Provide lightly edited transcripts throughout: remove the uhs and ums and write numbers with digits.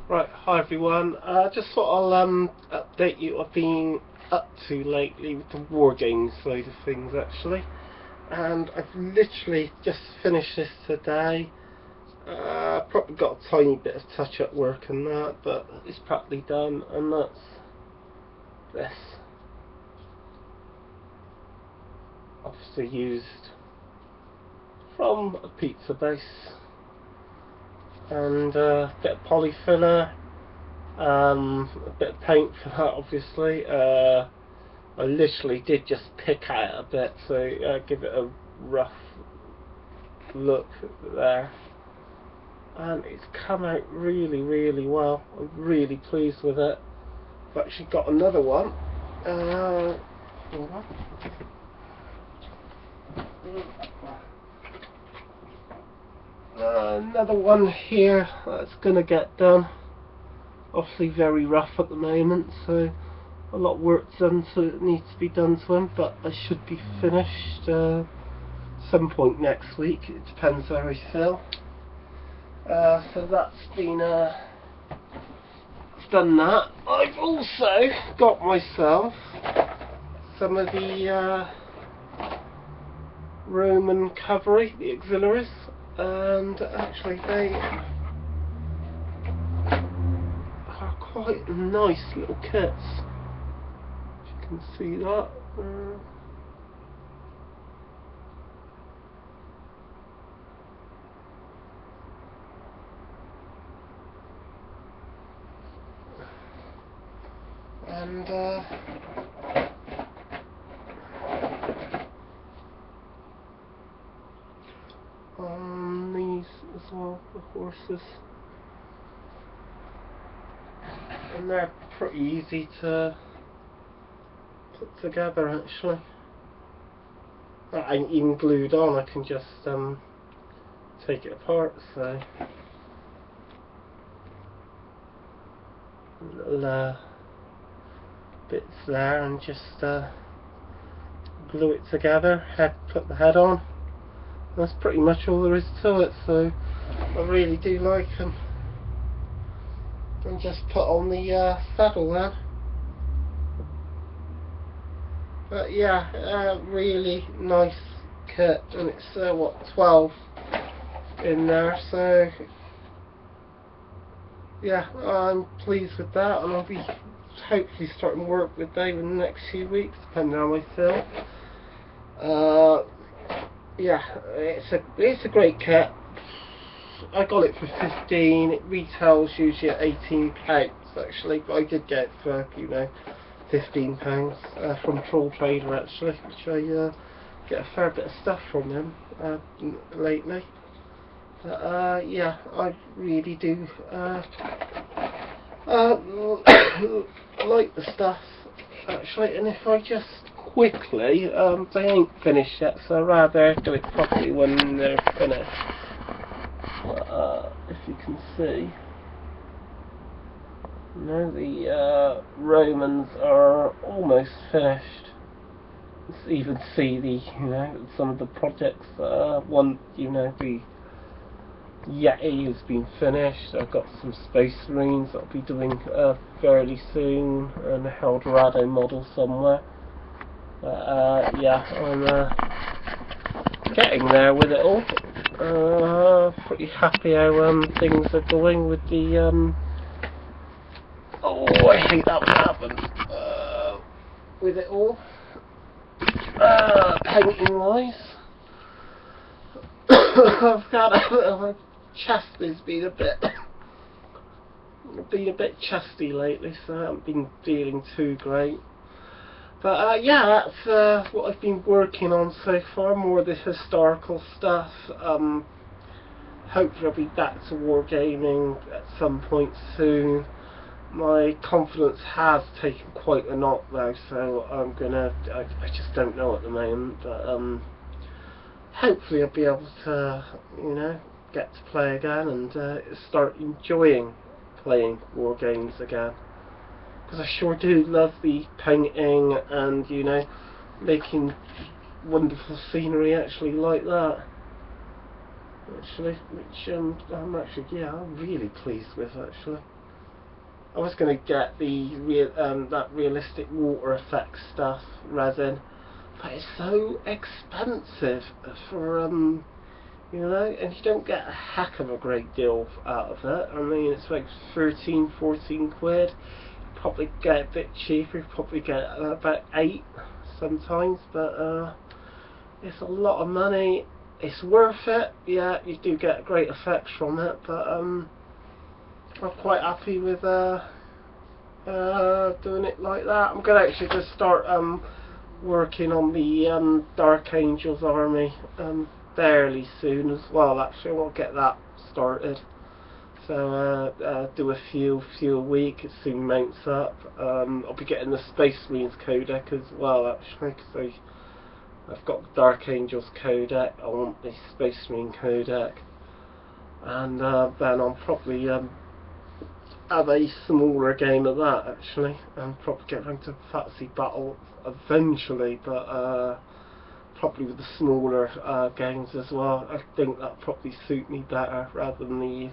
Right, hi everyone. Just thought I'll update you what I've been up to lately with the war games side of things actually. And I've literally just finished this today. Probably got a tiny bit of touch up work and that, but it's practically done, and that's this. Obviously used from a pizza base, and a bit of polyfiller. A bit of paint for that, obviously. I literally did just pick out a bit, so give it a rough look there, and it's come out really, really well. I'm really pleased with it. I've actually got another one. Another one here that's gonna get done. Obviously very rough at the moment, so a lot of work done, so it needs to be done to him, but I should be finished some point next week. It depends where I feel. So that's been done that. I've also got myself some of the Roman cavalry, the auxiliaries, and actually they are quite nice little kits. You can see that. And on these as well, the horses, and they're pretty easy to put together actually. That ain't even glued on, I can just take it apart, so little bits there, and just glue it together, put the head on. That's pretty much all there is to it, so I really do like them. And just put on the saddle there. But yeah, really nice kit, and it's what, 12 in there, so yeah, I'm pleased with that, and I'll be hopefully starting work with Dave in the next few weeks, depending on how I feel. Yeah, it's a great kit. I got it for 15. It retails usually at £18 actually, but I did get it for £15 from Troll Trader actually, which I get a fair bit of stuff from him lately. But yeah, I really do like the stuff actually. And if I just quickly, they ain't finished yet, so I'd rather do it properly when they're finished. But if you can see, the Romans are almost finished. You can even see the, some of the projects. The Yeti has been finished. I've got some Space Marines that I'll be doing fairly soon, and a Eldorado model somewhere. Yeah, I'm getting there with it all. Pretty happy how things are going with the oh, I hate that one happened with it all. Painting wise, I've got a chest has been a bit chesty lately, so I haven't been feeling too great. But yeah, that's what I've been working on so far, more of the historical stuff. Hopefully I'll be back to wargaming at some point soon. My confidence has taken quite a knock though, so I just don't know at the moment, but hopefully I'll be able to, get to play again and start enjoying playing war games again. Because I sure do love the painting and, making wonderful scenery actually like that. Actually, which I'm really pleased with actually. I was going to get the that realistic water effect stuff resin, but it's so expensive for you know, and you don't get a heck of a great deal out of it. I mean, it's like 13, 14 quid. Probably get it a bit cheaper, probably get about 8 sometimes, but it's a lot of money. It's worth it, yeah, you do get great effects from it, but I'm quite happy with doing it like that. I'm gonna actually just start working on the Dark Angels army fairly soon as well. Actually, I want to get that started. So do a few a week. It soon mounts up. I'll be getting the Space Marines codec as well, actually, because I've got the Dark Angels codec. I want the Space Marine codec, and then I'll probably have a smaller game of that, actually, and probably get around to Fantasy Battle eventually, but probably with the smaller games as well. I think that probably suit me better rather than the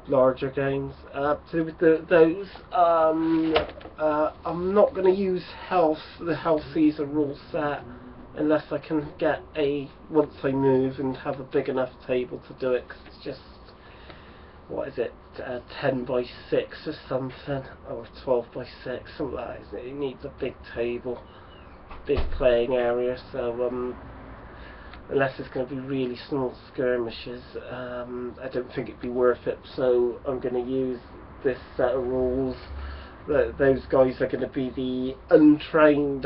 larger games. To do with those, I'm not going to use the Hellseeker rule set unless I can get once I move and have a big enough table to do it, because it's just, what is it, 10 by 6 or something, or 12 by 6, something like that. It needs a big table, big playing area, so unless it's going to be really small skirmishes, I don't think it'd be worth it. So I'm going to use this set of rules. Those guys are going to be the untrained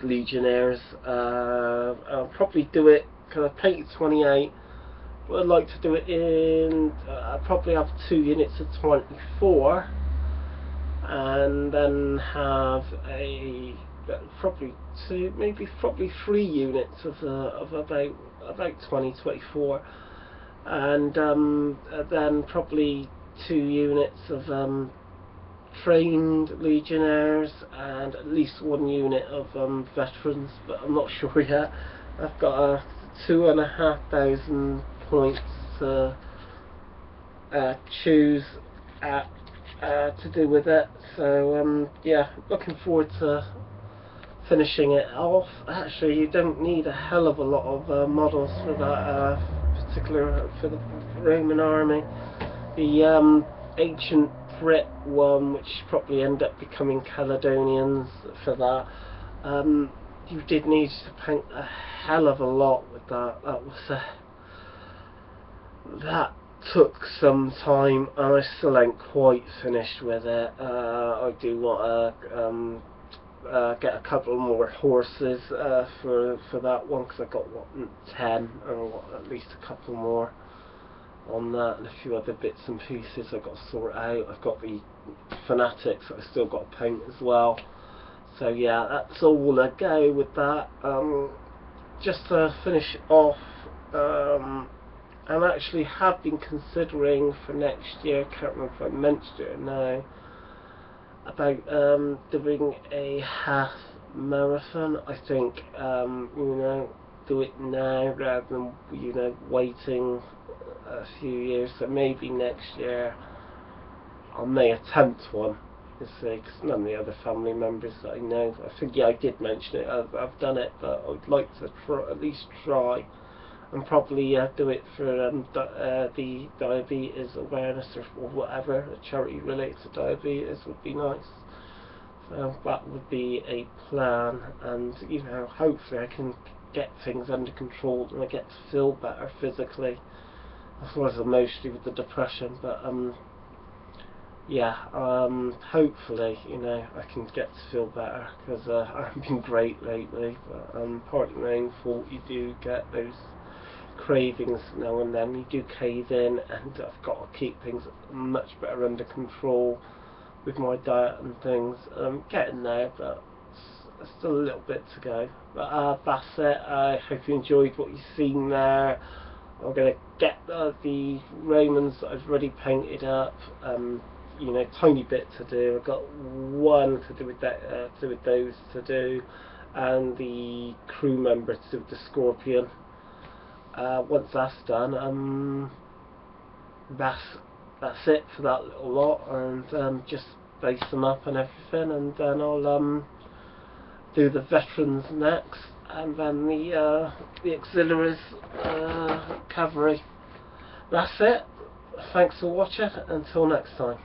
legionnaires. I'll probably do it, because I painted 28, but I'd like to do it in, I'll probably have 2 units of 24, and then have probably 3 units of about 20, 24, and then probably 2 units of trained legionnaires, and at least 1 unit of veterans, but I'm not sure yet. I've got 2,500 points to choose at to do with it, so yeah, looking forward to finishing it off. Actually, you don't need a hell of a lot of models for that for the Roman army. The ancient Brit one, which probably end up becoming Caledonians for that, you did need to paint a hell of a lot with that. That took some time, and I still ain't quite finished with it. I do want to get a couple more horses for that one, because I got 10, or at least a couple more on that, and a few other bits and pieces I've got to sort out. I've got the Fanatics that I still got to paint as well. So yeah, that's all I go with that. Just to finish off, I actually have been considering for next year, can't remember if I mentioned it now, about doing a half marathon. I think you know, do it now rather than, you know, waiting a few years. So maybe next year I may attempt one, you see, because none of the other family members that I know, I think, yeah, I did mention it, I've done it, but I'd like to at least try, and probably do it for the diabetes awareness, or whatever, a charity related to diabetes would be nice. So that would be a plan, and you know, hopefully I can get things under control and I get to feel better physically, as well as emotionally with the depression. But yeah, hopefully, you know, I can get to feel better, because I haven't been great lately, but partly my own fault. You do get those cravings now and then, you do cave in, and I've got to keep things much better under control with my diet and things. I'm getting there, but it's still a little bit to go. But that's it. I hope you enjoyed what you've seen there. I'm going to get the Romans that I've already painted up. You know, tiny bit to do. I've got one to do with that, those to do, and the crew member to do with the Scorpion. Once that's done, that's that's it for that little lot, and just base them up and everything, and then I'll do the veterans next, and then the auxiliaries cavalry. That's it. Thanks for watching. Until next time.